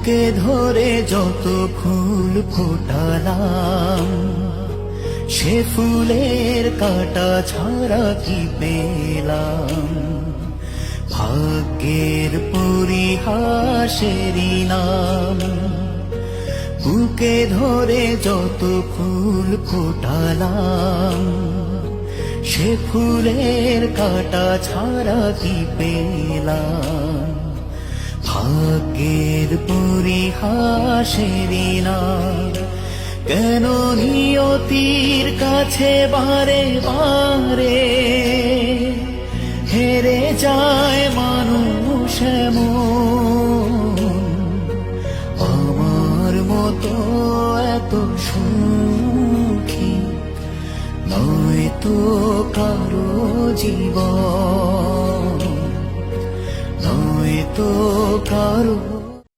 বুকে ধরে যত ফুল ফোটালাম, সে ফুলের কাঁটা ছাড়া কি পেলাম। ভাগ্যের পরিহাসেরই নাম। বুকে ধরে যত ফুল ফোটালাম, সে ফুলের কাঁটা ছাড়া কি পেলাম। ভাগ্যের পরিহাসেরই নাম। কেন নিয়তির কাছে বারে বারে হেরে যায় মানুষ এমন। আমার মতো এত সুখী নয় তো কারো জীবন।